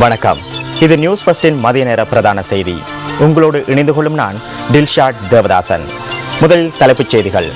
வணக்கம். இது நியூஸ் ஃபர்ஸ்டின் மதிய நேர பிரதான செய்தி. உங்களோடு இணைந்து கொள்ளும் நான் டில்ஷாட் தேவதாசன். முதலில் தலைப்புச் செய்திகள்.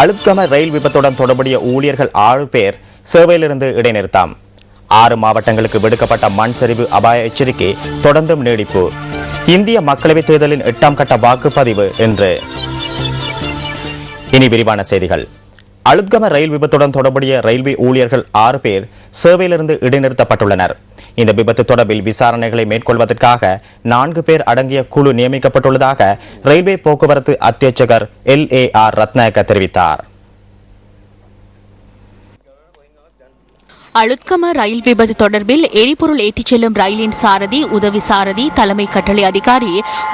அளுத்கம ரயில் விபத்துடன் தொடர்புடைய ஊழியர்கள் 6 பேர் சேவையிலிருந்து இடைநிறுத்தம். 6 மாவட்டங்களுக்கு விடுக்கப்பட்ட மண் சரிவு அபாய எச்சரிக்கை தொடர்ந்தும் நீடிப்பு. இந்திய மக்களவைத் தேர்தலின் 8ஆம் கட்ட வாக்குப்பதிவு என்று. இனி விரிவான செய்திகள். அளுத்கம ரயில் விபத்துடன் தொடர்புடைய ரயில்வே ஊழியர்கள் 6 பேர் சேவையிலிருந்து இடைநிறுத்தப்பட்டுள்ளனர். இந்த விபத்து தொடர்பில் விசாரணைகளை மேற்கொள்வதற்காக 4 பேர் அடங்கிய குழு நியமிக்கப்பட்டுள்ளதாக ரயில்வே போக்குவரத்து அத்தியட்சகர் LAR ரத்நாயக்க தெரிவித்தார். அளுத்கம ரயில் விபத்து தொடர்பில் எரிபொருள் ஏற்றிச் செல்லும் ரயிலின் சாரதி, உதவி சாரதி, தலைமை கட்டளை அதிகாரி,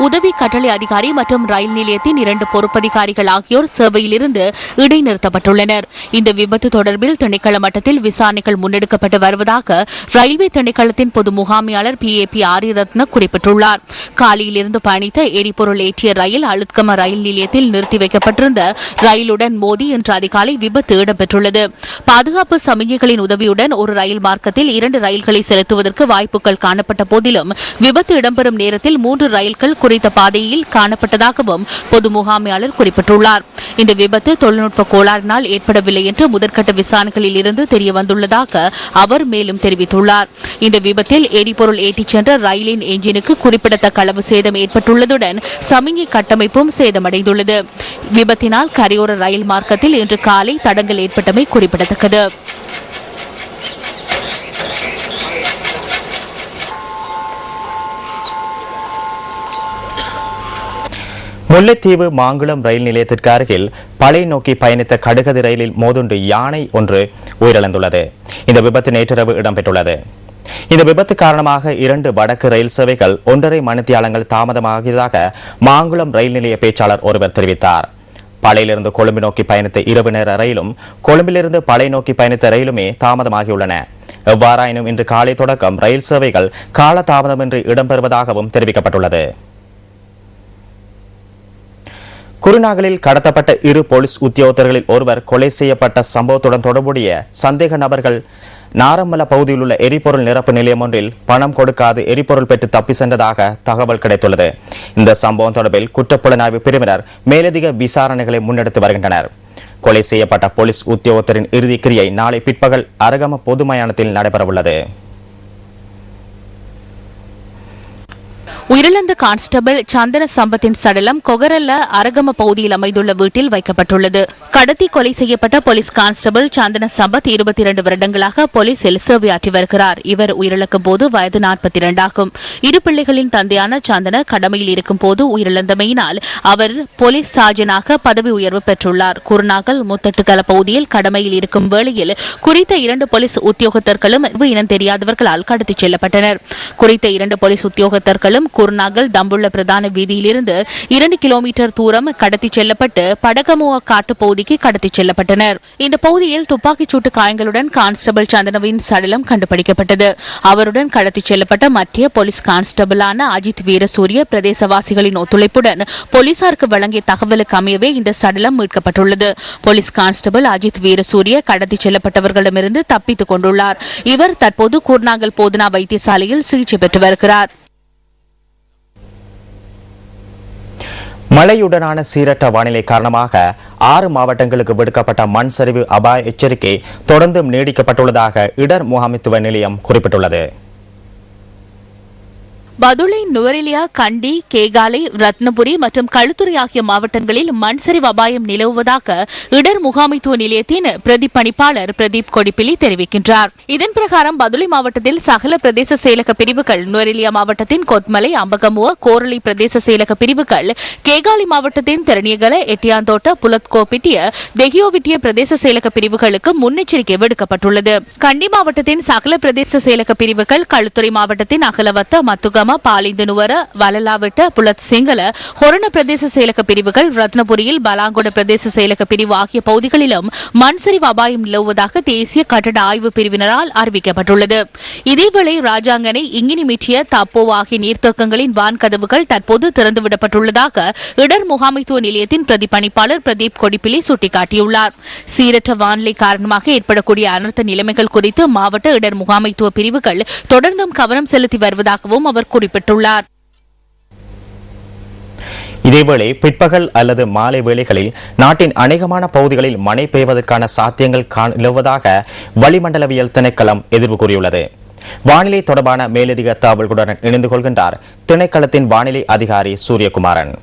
உதவி கட்டளை அதிகாரி மற்றும் ரயில் நிலையத்தின் 2 பொறுப்பதிகாரிகள் ஆகியோர் சேவையிலிருந்து இடைநிறுத்தப்பட்டுள்ளனர். இந்த விபத்து தொடர்பில் திணைக்கள மட்டத்தில் விசாரணைகள் முன்னெடுக்கப்பட்டு வருவதாக ரயில்வே திணைக்களத்தின் பொது முகாமையாளர் PAP ஆரியரத்ன குறிப்பிட்டுள்ளார். காலியிலிருந்து பயணித்த எரிபொருள் ஏற்றிய ரயில் அளுத்கம ரயில் நிலையத்தில் நிறுத்தி வைக்கப்பட்டிருந்த ரயிலுடன் மோதி இன்று அதிகாலை விபத்து இடம்பெற்றுள்ளது. பாதுகாப்பு சமிஞ்சைகளின் உதவியுடன் ஒரு ரயில் மார்க்கத்தில் 2 ரயில்களை செலுத்துவதற்கு வாய்ப்புகள் காணப்பட்ட போதிலும் விபத்து இடம்பெறும் நேரத்தில் 3 ரயில்கள் குறித்த பாதையில் காணப்பட்டதாகவும் பொது முகாமையாளர் குறிப்பிட்டுள்ளார். இந்த விபத்து தொழில்நுட்ப கோளாறினால் ஏற்படவில்லை என்று முதற்கட்ட விசாரணைகளில் இருந்து தெரியவந்துள்ளதாக அவர் மேலும் தெரிவித்துள்ளார். இந்த விபத்தில் எரிபொருள் ஏற்றிச் சென்ற ரயிலின் எஞ்சினுக்கு குறிப்பிடத்தக்க அளவு சேதம் ஏற்பட்டுள்ளதுடன் சமிஞ்சை கட்டமைப்பும் சேதமடைந்துள்ளது. விபத்தினால் கரையோர ரயில் மார்க்கத்தில் இன்று காலை தடங்கல் ஏற்பட்டமை குறிப்பிடத்தக்கது. முல்லைத்தீவு மாங்குளம் ரயில் நிலையத்திற்கு அருகில் பளை நோக்கி பயணித்த கடுகதி ரயிலில் மோதுண்டு யானை ஒன்று உயிரிழந்துள்ளது. இந்த விபத்து நேற்றிரவு இடம்பெற்றுள்ளது. இந்த விபத்து காரணமாக 2 வடக்கு ரயில் சேவைகள் 1.5 மணித்தியாலங்கள் தாமதமாகியதாக மாங்குளம் ரயில் நிலைய பேச்சாளர் ஒருவர் தெரிவித்தார். பளையிலிருந்து கொழும்பு நோக்கி பயணித்த இரவு நேர ரயிலும் கொழும்பிலிருந்து பளை நோக்கி பயணித்த ரயிலுமே தாமதமாகியுள்ளன. எவ்வாறாயினும் இன்று காலை தொடக்கம் ரயில் சேவைகள் கால தாமதமின்றி இடம்பெறுவதாகவும் தெரிவிக்கப்பட்டுள்ளது. குருநாகலில் கடத்தப்பட்ட 2 போலீஸ் உத்தியோகத்தர்களில் ஒருவர் கொலை செய்யப்பட்ட சம்பவத்துடன் தொடர்புடைய சந்தேக நபர்கள் நாரமல பகுதியில் உள்ள எரிபொருள் நிரப்பு நிலையம் ஒன்றில் பணம் கொடுக்காது எரிபொருள் பெற்று தப்பி சென்றதாக தகவல் கிடைத்துள்ளது. இந்த சம்பவம் தொடர்பில் குற்றப்புலனாய்வு பிரிவினர் மேலதிக விசாரணைகளை முன்னெடுத்து வருகின்றனர். கொலை செய்யப்பட்ட போலீஸ் உத்தியோகத்தரின் இறுதி கிரியை நாளை பிற்பகல் அரகம பொது மயானத்தில் நடைபெறவுள்ளது. உயிரிழந்த கான்ஸ்டபிள் சந்தன சம்பத்தின் சடலம் கொகரல்ல அரகம பகுதியில் அமைந்துள்ள வீட்டில் வைக்கப்பட்டுள்ளது. கடத்தி கொலை செய்யப்பட்ட போலீஸ் கான்ஸ்டபிள் சந்தன சம்பத் 22 வருடங்களாக போலீசில் சேவையாற்றி வருகிறார். இவர் உயிரிழக்கும் போது வயது 42 ஆகும். 2 பிள்ளைகளின் தந்தையான சந்தன கடமையில் இருக்கும் போது உயிரிழந்தமையினால் அவர் போலீஸ் சார்ஜனாக பதவி உயர்வு பெற்றுள்ளார். குருநாகல் முத்தட்டுக்கல பகுதியில் கடமையில் இருக்கும் வேளையில் குறித்த 2 போலீஸ் உத்தியோகத்தர்களும் இனம் தெரியாதவர்களால் கடத்திச் செல்லப்பட்டனர். குறித்த 2 போலீஸ் உத்தியோகத்தர்களும் குருநாகல் தம்புள்ள பிரதான வீதியிலிருந்து 2 கிலோமீட்டர் தூரம் கடத்திச் செல்லப்பட்டு படகமுவ காட்டு பகுதிக்கு கடத்திச் செல்லப்பட்டனர். இந்த பகுதியில் துப்பாக்கிச் சூட்டு காயங்களுடன் கான்ஸ்டபிள் சந்தனவின் சடலம் கண்டுபிடிக்கப்பட்டது. அவருடன் கடத்திச் செல்லப்பட்ட மத்திய போலீஸ் கான்ஸ்டபிளான அஜித் வீரசூரிய பிரதேசவாசிகளின் ஒத்துழைப்புடன் போலீசாருக்கு வழங்கிய தகவலுக்கு அமையவே இந்த சடலம் மீட்கப்பட்டுள்ளது. போலீஸ் கான்ஸ்டபிள் அஜித் வீரசூரிய கடத்திச் செல்லப்பட்டவர்களிடமிருந்து தப்பித்துக் கொண்டுள்ளார். இவர் தற்போது குருநாகல் போதனா வைத்தியசாலையில் சிகிச்சை பெற்று வருகிறார். மழையுடனான சீரற்ற வானிலை காரணமாக 6 மாவட்டங்களுக்கு விடுக்கப்பட்ட மண் சரிவு அபாய எச்சரிக்கை தொடர்ந்தும் நீடிக்கப்பட்டுள்ளதாக இடர் முகாமைத்துவ நிலையம் குறிப்பிட்டுள்ளது. பதுளை, நுவரெலியா, கண்டி, கேகாலை, ரத்னபுரி மற்றும் களுத்துறை ஆகிய மாவட்டங்களில் மண் சரிவு அபாயம் நிலவுவதாக இடர் முகாமைத்துவ நிலையத்தின் பிரதிப்பணிப்பாளர் பிரதீப் கொடிப்பிலி தெரிவிக்கின்றார். இதன் பிரகாரம் பதுளை மாவட்டத்தில் சகல பிரதேச செயலக பிரிவுகள், நுவரெலியா மாவட்டத்தின் கொத்மலை, அம்பகமுவ, கோரளி பிரதேச செயலக பிரிவுகள், கேகாலை மாவட்டத்தின் திரணியகல, எட்டியாந்தோட்ட, புலத்கோபிட்டிய, தெகியோவிட்டிய பிரதேச செயலக பிரிவுகளுக்கு முன்னெச்சரிக்கை விடுக்கப்பட்டுள்ளது. கண்டி மாவட்டத்தின் சகல பிரதேச செயலக பிரிவுகள், களுத்துறை மாவட்டத்தின் அகலவத்த, மத்துகம, රුක්ගම පාලින්දනුවර වලලාවට පුලත් සිංහල ஹொரண பிரதேச செயலக பிரிவுகள் ரத்னபுரியில் பலாங்கொட பிரதேச செயலக பிரிவு ஆகிய பகுதிகளிலும் மண் சரிவு அபாயம் நிலவுவதாக தேசிய கட்டட ஆய்வு பிரிவினரால் அறிவிக்கப்பட்டுள்ளது. இதேவேளை ராஜாங்கனை இங்கினிமிற்றிய தப்போ ஆகிய நீர்த்தேக்கங்களின் வான்கதவுகள் தற்போது திறந்துவிடப்பட்டுள்ளதாக இடர் முகாமைத்துவ நிலையத்தின் பிரதிபலிப்பாளர் பிரதீப் கொடிப்பிலி சுட்டிக்காட்டியுள்ளார். சீரற்ற வானிலை காரணமாக ஏற்படக்கூடிய அனர்த்த நிலைமைகள் குறித்து மாவட்ட இடர் முகாமைத்துவ பிரிவுகள் தொடர்ந்தும் கவனம் செலுத்தி வருவதாகவும் அவர் குறிப்பிட்டுள்ளார். இதேவேளை பிற்பகல் அல்லது மாலை வேளைகளில் நாட்டின் அநேகமான பகுதிகளில் மழை பெய்வதற்கான சாத்தியங்கள் நிலவுவதாக வளிமண்டலவியல் திணைக்களம் எதிர்வு கூறியுள்ளது. வானிலை தொடர்பான மேலதிக தகவல்களுடன் இணைந்து கொள்கின்றார் திணைக்களத்தின் வானிலை அதிகாரி சூரியகுமாரன்.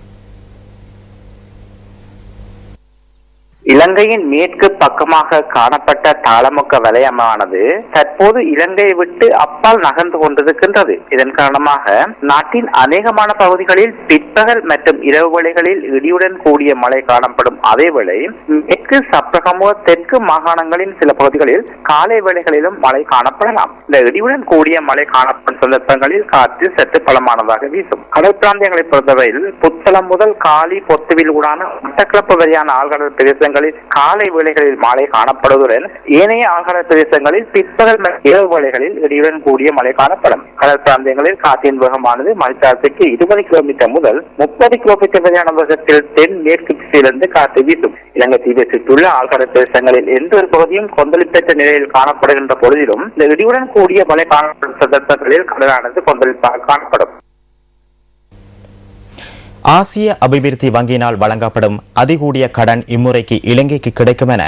இலங்கையின் மேற்கு பக்கமாக காணப்பட்ட தாளமுக்க வலயமானது தற்போது இலங்கையை விட்டு அப்பால் நகர்ந்து கொண்டிருக்கின்றது. இதன் காரணமாக நாட்டின் அநேகமான பகுதிகளில் பிற்பகல் மற்றும் இரவு வேளைகளில் இடியுடன் கூடிய மழை காணப்படும். அதேவேளை மேற்கு சப்ரகமுக தெற்கு மாகாணங்களின் சில பகுதிகளில் காலை வேளைகளிலும் மழை காணப்படலாம். இந்த இடியுடன் கூடிய மழை காணப்படும் சந்தர்ப்பங்களில் காற்று சற்று பலமானதாக வீசும். கடல் பிராந்தியங்களை பொறுத்தவரையில் புத்தளம் முதல் காலி பொத்துவில் ஊடான மட்டக்களப்பு வரையான ஆழ்கடல் பிரதேசங்கள் காலை வேளைகளில் மழை காணப்படுவதுடன் ஏனைய ஆழ்கடல் பிரதேசங்களில் பிற்பகல் இரவு வேளைகளில் இடியுடன் கூடிய மழை காணப்படும். கடல் பிராந்தியங்களில் காற்றின் வேகமானது மணித்தாரத்துக்கு 20 கிலோமீட்டர் முதல் 30 கிலோமீட்டர் வரையான வேகத்தில் தென் மேற்கு திசையிலிருந்து காற்று வீசும். இலங்கை தீவை சுற்றியுள்ள ஆழ்கடல் பிரதேசங்களில் எந்த ஒரு பகுதியும் கொந்தளிப்பற்ற நிலையில் காணப்படுகின்ற பொழுதிலும் இந்த இடியுடன் கூடிய மழை காணப்படும் சந்தர்ப்பங்களில் கடலானது கொந்தளிப்பாக காணப்படும். ஆசிய அபிவிருத்தி வங்கியினால் வழங்கப்படும் அதிகூடிய கடன் இம்முறைக்கு இலங்கைக்கு கிடைக்கும் என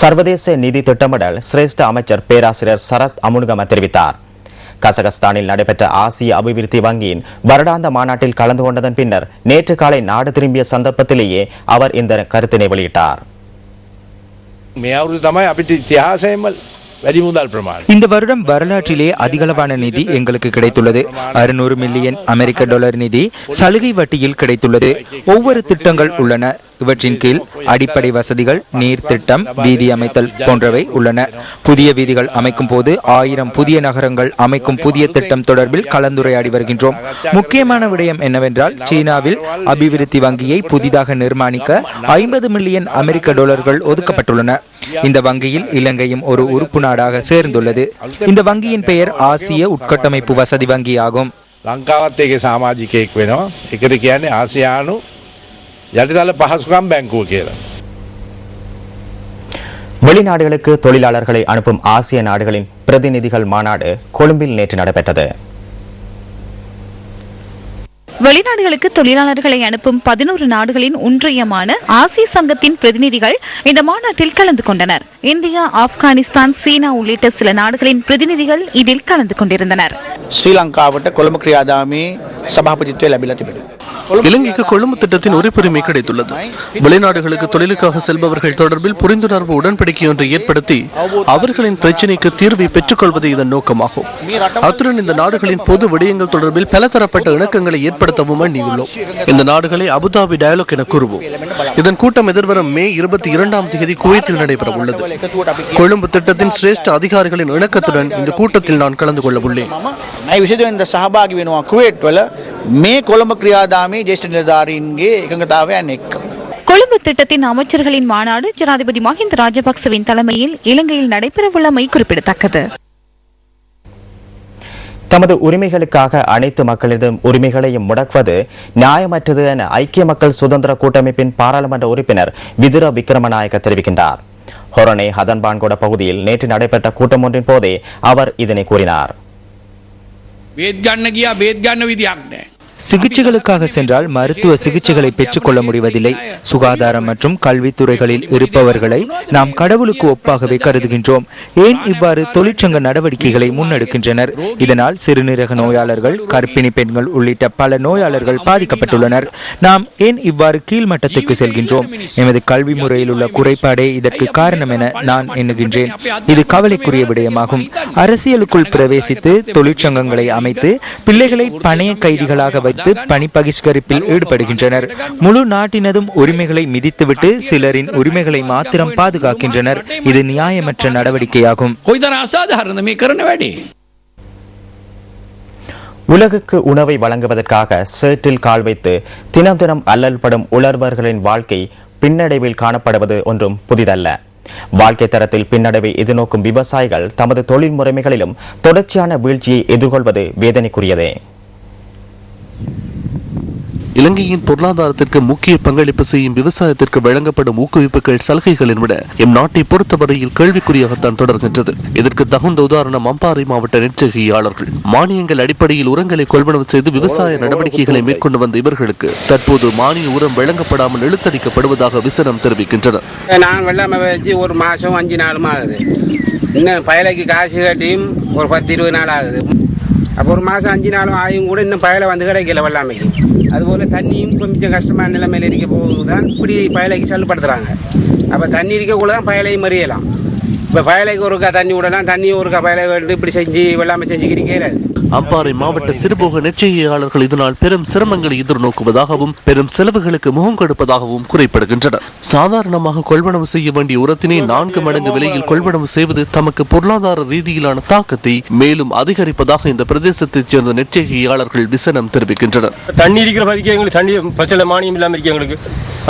சர்வதேச நிதி திட்டமிடல் சிரேஷ்ட அமைச்சர் பேராசிரியர் சரத் அமுனுகம தெரிவித்தார். கசகஸ்தானில் நடைபெற்ற ஆசிய அபிவிருத்தி வங்கியின் வருடாந்த மாநாட்டில் கலந்து கொண்டதன் பின்னர் நேற்று காலை நாடு திரும்பிய சந்தர்ப்பத்திலேயே அவர் இந்த கருத்தினை வெளியிட்டார். இந்த வருடம் வரலாற்றிலே அதிகளவான நிதி எங்களுக்கு கிடைத்துள்ளது. 600 மில்லியன் அமெரிக்க டாலர் நிதி சலுகை வட்டியில் கிடைத்துள்ளது. ஒவ்வொரு திட்டங்கள் உள்ளன. இவற்றின் கீழ் அடிப்படை வசதிகள், நீர் திட்டம், வீதி அமைத்தல் போன்றவை உள்ளன. புதிய வீதிகள் அமைக்கும் போது 1000 புதிய நகரங்கள் அமைக்கும் புதிய திட்டம் தொடர்பில் கலந்துரையாடி வருகின்றோம். முக்கியமான விடயம் என்னவென்றால், சீனாவில் அபிவிருத்தி வங்கியை புதிதாக நிர்மாணிக்க 50 மில்லியன் அமெரிக்க டாலர்கள் ஒதுக்கப்பட்டுள்ளன. இந்த வங்கியில் இலங்கையும் ஒரு உறுப்பு நாடாக சேர்ந்துள்ளது. இந்த வங்கியின் பெயர் ஆசிய உட்கட்டமைப்பு வசதி வங்கி ஆகும். ලංකාවත් සාමාජිකයෙක් වෙනවා. ඒකට කියන්නේ ආසියානු යටිතල පහසුකම් බැංකුව කියලා. வெளிநாடுகளுக்கு தொழிலாளர்களை அனுப்பும் ஆசிய நாடுகளின் பிரதிநிதிகள் மாநாடு கொழும்பில் நேற்று நடைபெற்றது. வெளிநாடுகளுக்கு தொழிலாளர்களை அனுப்பும் 11 நாடுகளின் ஒன்றியமான ஆசிய சங்கத்தின் பிரதிநிதிகள் இந்த மாநாட்டில் கலந்து கொண்டனர். இந்தியா, ஆப்கானிஸ்தான், சீனா உள்ளிட்ட சில நாடுகளின் பிரதிநிதிகள் இதில் கலந்து கொண்டிருந்தனர். ஸ்ரீலங்காவிட்ட கொழும்பு கிரியாதாமி சபாபதித்துவ லபிலா திபெடு. இலங்கைக்கு கொழும்பு திட்டத்தின் உறுப்புரிமை கிடைத்துள்ளது. வெளிநாடுகளுக்கு தொழிலுக்காக செல்பவர்கள் தொடர்பில் புரிந்துணர்வு உடன்படிக்கை ஒன்றை ஏற்படுத்தி அவர்களின் பிரச்சினைக்கு தீர்வை பெற்றுக் கொள்வது இதன் நோக்கமாகும். அத்துடன் இந்த நாடுகளின் பொது விடயங்கள் தொடர்பில் பலதரப்பட்ட இணக்கங்களை ஏற்படுத்தவும் எண்ணியுள்ளோம். இந்த நாடுகளை அபுதாபி டயலாக் என கூறுவோம். இதன் கூட்டம் எதிர்வரும் மே 22ஆம் தேதி குவைத்தில் நடைபெற உள்ளது. கொழும்பு திட்டத்தின் சிரேஷ்ட அதிகாரிகளின் இணக்கத்துடன் இந்த கூட்டத்தில் நான் கலந்து கொள்ள உள்ளேன். மே கொழும்பு கிரியாதாமி ஜேஷ்ட நிலதாரின்ගේ එකඟතාවයන් එක්ක கொழும்பு திட்டத்தின் அமைச்சர்களின் மாநாடு ஜனாதிபதி மஹிந்த ராஜபக்சவின் தலைமையில் இலங்கையில் நடைபெறவுள்ளமை குறிப்பிடத்தக்கது. தமது உரிமைகளுக்காக அனைத்து மக்களிடம் உரிமைகளையும் முடக்குவது நியாயமற்றது என ஐக்கிய மக்கள் சுதந்திர கூட்டமைப்பின் பாராளுமன்ற உறுப்பினர் விதுர விக்ரமநாயக்க தெரிவிக்கின்றார். ஹொரணை ஹதன்பான்கொட பகுதியில் நேற்று நடைபெற்ற கூட்டம் ஒன்றின் போதே அவர் இதனை கூறினார். சிகிச்சைகளுக்காக சென்றால் மருத்துவ சிகிச்சைகளை பெற்றுக்கொள்ள முடிவதில்லை. சுகாதாரம் மற்றும் கல்வித்துறைகளில் இருப்பவர்களை நாம் கடவுளுக்கு ஒப்பாகவே கருதுகின்றோம். ஏன் இவ்வாறு தொழிற்சங்க நடவடிக்கைகளை முன்னெடுக்கின்றனர்? இதனால் சிறுநீரக நோயாளர்கள், கர்ப்பிணி பெண்கள் உள்ளிட்ட பல நோயாளர்கள் பாதிக்கப்பட்டுள்ளனர். நாம் ஏன் இவ்வாறு கீழ்மட்டத்துக்கு செல்கின்றோம்? எமது கல்வி முறையில் உள்ள குறைபாடே இதற்கு காரணம் என நான் எண்ணுகின்றேன். இது கவலைக்குரிய விடயமாகும். அரசியலுக்குள் பிரவேசித்து தொழிற்சங்கங்களை அமைத்து பிள்ளைகளை பணைய கைதிகளாக வைத்து பணி பகிஷ்கரிப்பில் ஈடுபடுகின்றனர். முழு நாட்டினதும் உரிமைகளை மிதித்துவிட்டு சிலரின் உரிமைகளை மாத்திரம் பாதுகாக்கின்றனர். இது நியாயமற்ற நடவடிக்கையாகும். உலகுக்கு உணவை வழங்குவதற்காக சேற்றில் கால் வைத்து தினம் தினம் அல்லல்படும் உழவர்களின் வாழ்க்கை பின்னடைவில் காணப்படுவது ஒன்றும் புதிதல்ல. வாழ்க்கை தரத்தில் பின்னடைவை எதிர்நோக்கும் விவசாயிகள் தமது தொழில் முறைமைகளிலும் தொடர்ச்சியான வீழ்ச்சியை எதிர்கொள்வது வேதனைக்குரியதே. இலங்கையின் பொருளாதாரத்திற்கு முக்கிய பங்களிப்பு செய்யும் விவசாயத்திற்கு வழங்கப்படும் ஊக்குவிப்புகள் சலுகைகளின் விட எம் நாட்டை பொறுத்தவரையில் கேள்விக்குறியாகத்தான் தொடர்கின்றது. இதற்கு தகுந்த உதாரணம் அம்பாறை மாவட்ட நெற்செய்கையாளர்கள். மானியங்கள் அடிப்படையில் உரங்களை கொள்வனவு செய்து விவசாய நடவடிக்கைகளை மேற்கொண்டு வந்த இவர்களுக்கு தற்போது மானிய உரம் வழங்கப்படாமல் இழுத்தடிக்கப்படுவதாக விசனம் தெரிவிக்கின்றனர். நான் வெள்ளாமை வச்சு ஒரு மாதம் 5-4 மாதம் ஆகுது. இன்னும் பயலைக்கு காசு கட்டியும் ஒரு 10-20 நாள் ஆகுது. அப்போ ஒரு மாதம் 5 நாளும் ஆயும் கூட இன்னும் பயலை வந்து கிடைக்கல வெள்ளாமைக்கு. அதுபோல் தண்ணியும் கொஞ்சம் கஷ்டமான நிலைமையில் இருக்க போது தான் இப்படி பயலைக்கு சல்லுப்படுத்துகிறாங்க. அப்போ தண்ணி இருக்கக்குள்ள தான் பயலையும் மறியலாம். இப்போ பயலைக்கு ஒருக்கா தண்ணி விடலாம், தண்ணி ஒருக்கா பயலை இப்படி செஞ்சு வெள்ளாமை செஞ்சுக்கிறீங்க. அம்பாறை மாவட்ட சிறுபோக நெற்செய்கையாளர்கள் இதனால் பெரும் சிரமங்களை எதிர்நோக்குவதாகவும் பெரும் செலவுகளுக்கு முகம் கொடுப்பதாகவும் குறைப்படுகின்றனர். சாதாரணமாக கொள்வனவு செய்ய வேண்டிய உரத்தினை 4 மடங்கு விலையில் கொள்வனவு செய்வது தமக்கு பொருளாதார ரீதியிலான தாக்கத்தை மேலும் அதிகரிப்பதாக இந்த பிரதேசத்தைச் சேர்ந்த நெற்செய்கையாளர்கள் விசனம் தெரிவிக்கின்றனர். தண்ணி இருக்கிற பதிக்கு எங்களுக்கு தண்ணி பச்சளை மானியம் இல்லாமல் இருக்கு எங்களுக்கு.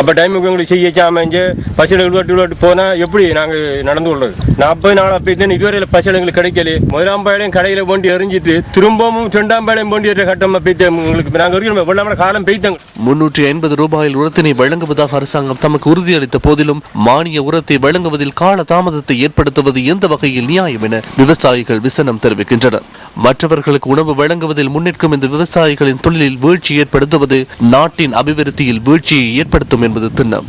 அப்போ டைமுக்கு எங்களுக்கு செய்யாமல் பச்சளை விட்டு போனால் எப்படி நாங்கள் நடந்து கொள்வது? 40 நாள் அப்போ இதுவரையில் பச்சளை எங்களுக்கு கிடைக்கல. 1ஆம் பாயிலையும் கடையில் போண்டி எறிஞ்சிட்டு திரும்பவும் 2ஆம் பாயிலையும் போண்டி கட்டம் பெய்த எங்களுக்கு நாங்கள் வெள்ளாம காலம் பெய்தாங்க. 350 ரூபாயில் உரத்தினை வழங்குவதாக அரசாங்கம் தமக்கு உறுதியளித்த போதிலும் மானிய உரத்தை வழங்குவதில் கால தாமதத்தை ஏற்படுத்துவது எந்த வகையில் நியாயம் என விவசாயிகள் விசனம் தெரிவிக்கின்றனர். மற்றவர்களுக்கு உணவு வழங்குவதில் முன்னிற்கும் இந்த விவசாயிகளின் தொழிலில் வீழ்ச்சி ஏற்படுத்துவது நாட்டின் அபிவிருத்தியில் வீழ்ச்சியை ஏற்படுத்தும் என்பது திண்ணம்.